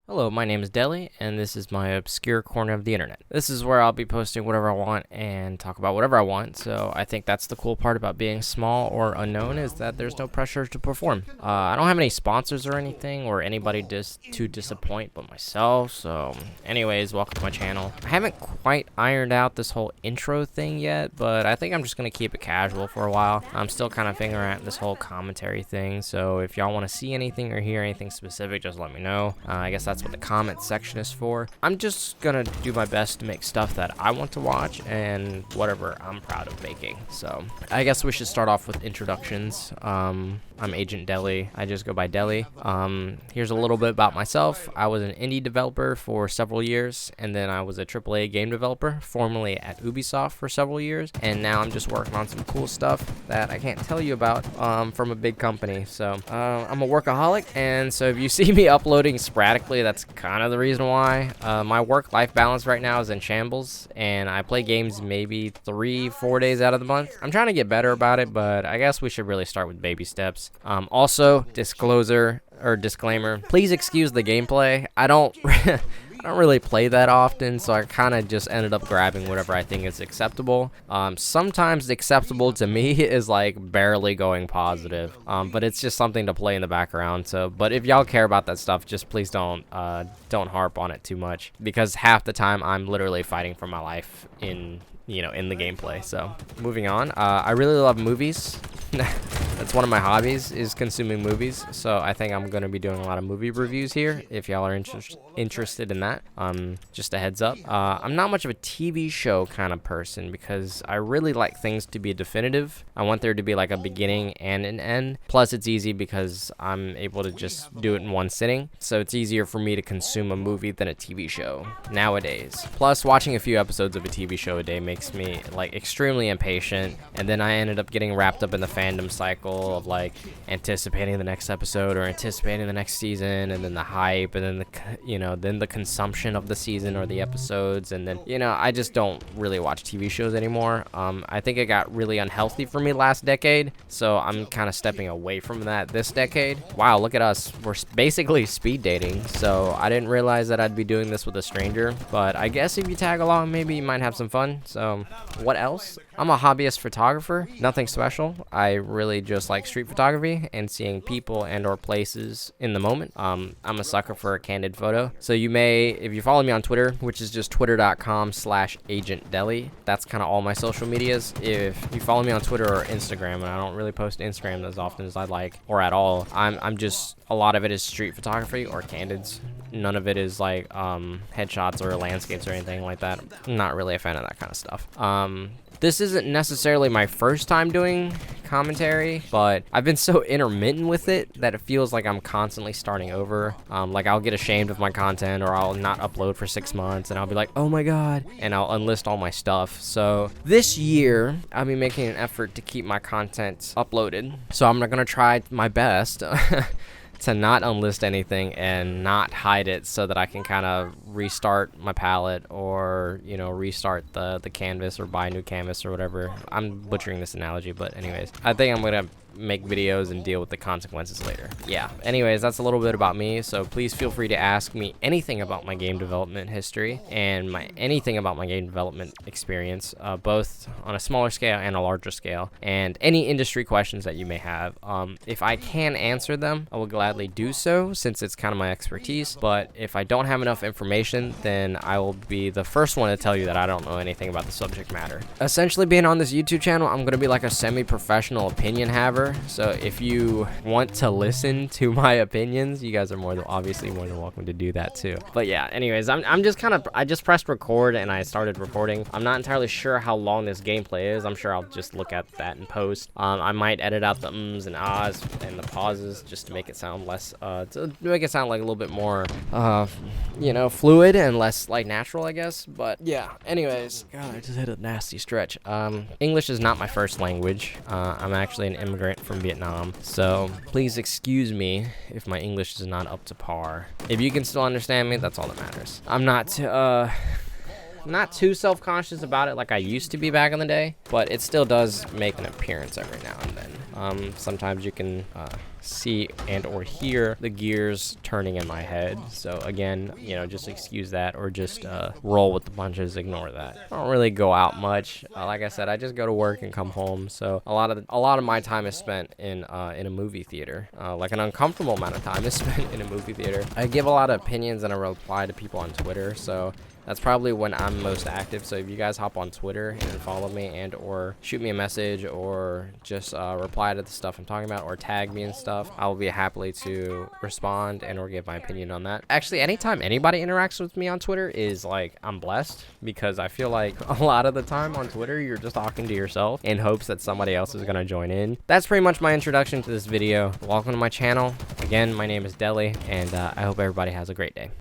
Hello, my name is Deli, and this is my obscure corner of the internet. This is where I'll be posting whatever I want and talk about whatever I want, so I think that's the cool part about being small or unknown is that there's no pressure to perform. I don't have any sponsors or anything or anybody to disappoint but myself, so anyways, welcome to my channel. I haven't quite ironed out this whole intro thing yet, but I think I'm just going to keep it casual for a while. I'm still kind of figuring out this whole commentary thing, so if y'all want to see anything or hear anything specific, just let me know. I guess that's what the comment section is for. I'm just gonna do my best to make stuff that I want to watch and whatever I'm proud of making. So I guess we should start off with introductions. I'm Agent Deli. I just go by Deli. Here's a little bit about myself. I was an indie developer for several years, and then I was a AAA game developer, formerly at Ubisoft for several years, and now I'm just working on some cool stuff that I can't tell you about from a big company. So I'm a workaholic, and so if you see me uploading sporadically, that's kind of the reason why. My work-life balance right now is in shambles, and I play games maybe 3-4 days out of the month. I'm trying to get better about it, but I guess we should really start with baby steps. Also, disclaimer, please excuse the gameplay. I don't really play that often, so I kind of just ended up grabbing whatever I think is acceptable. Sometimes acceptable to me is like barely going positive, but it's just something to play in the background. So, but if y'all care about that stuff, just please don't harp on it too much, because half the time I'm literally fighting for my life in the gameplay. So moving on, I really love movies. That's one of my hobbies, is consuming movies, so I think I'm going to be doing a lot of movie reviews here if y'all are interested in that. Just a heads up. I'm not much of a TV show kind of person because I really like things to be definitive. I want there to be like a beginning and an end. Plus it's easy because I'm able to just do it in one sitting, so it's easier for me to consume a movie than a TV show nowadays. Plus watching a few episodes of a TV show a day makes me like extremely impatient, and then I ended up getting wrapped up in the fandom cycle of like anticipating the next episode or anticipating the next season, and then the hype, and then then the consumption of the season or the episodes, and then I just don't really watch TV shows anymore. I think it got really unhealthy for me last decade, so I'm kind of stepping away from that this decade. Wow, look at us, we're basically speed dating. So I didn't realize that I'd be doing this with a stranger, but I guess if you tag along, maybe you might have some fun. So what else? I'm a hobbyist photographer, nothing special. I really just like street photography and seeing people and or places in the moment. I'm a sucker for a candid photo. So you may, if you follow me on Twitter, which is just twitter.com/agentdeli, that's kind of all my social medias. If you follow me on Twitter or Instagram, and I don't really post Instagram as often as I'd like, or at all, I'm just, a lot of it is street photography or candids. None of it is like headshots or landscapes or anything like that. I'm not really a fan of that kind of stuff. This isn't necessarily my first time doing commentary, but I've been so intermittent with it that it feels like I'm constantly starting over. Like I'll get ashamed of my content, or I'll not upload for 6 months, and I'll be like, oh my god, and I'll unlist all my stuff. So this year, I'll be making an effort to keep my content uploaded. So I'm gonna try my best to not unlist anything and not hide it, so that I can kind of restart my palette, or restart the canvas, or buy a new canvas or whatever. I'm butchering this analogy, but anyways, I think I'm gonna make videos and deal with the consequences later. Yeah, anyways, that's a little bit about me, so please feel free to ask me anything about my game development history and anything about my game development experience, both on a smaller scale and a larger scale, and any industry questions that you may have. If I can answer them, I will gladly do so, since it's kind of my expertise, but if I don't have enough information, then I will be the first one to tell you that I don't know anything about the subject matter. Essentially, being on this YouTube channel, I'm going to be like a semi-professional opinion haver. So if you want to listen to my opinions, you guys are obviously more than welcome to do that too. But yeah, anyways, I just pressed record and I started recording. I'm not entirely sure how long this gameplay is. I'm sure I'll just look at that in post. I might edit out the ums and ahs and the pauses just to make it sound less, like a little bit more, fluid and less like natural, I guess. But yeah, anyways, God, I just hit a nasty stretch. English is not my first language. I'm actually an immigrant from Vietnam, so please excuse me if my English is not up to par. If you can still understand me, that's all that matters. I'm not too self-conscious about it like I used to be back in the day, but it still does make an appearance every now and then. Sometimes you can see and or hear the gears turning in my head. So again, you know, just excuse that, or just roll with the punches, ignore that. I don't really go out much. Like I said, I just go to work and come home. So a lot of my time is spent in a movie theater. Like an uncomfortable amount of time is spent in a movie theater. I give a lot of opinions and I reply to people on Twitter. So that's probably when I'm most active. So if you guys hop on Twitter and follow me, and or shoot me a message, or just reply to the stuff I'm talking about, or tag me and stuff, I will be happily to respond and or give my opinion on that. Actually, anytime anybody interacts with me on Twitter is like, I'm blessed, because I feel like a lot of the time on Twitter, you're just talking to yourself in hopes that somebody else is going to join in. That's pretty much my introduction to this video. Welcome to my channel. Again, my name is Deli, and I hope everybody has a great day.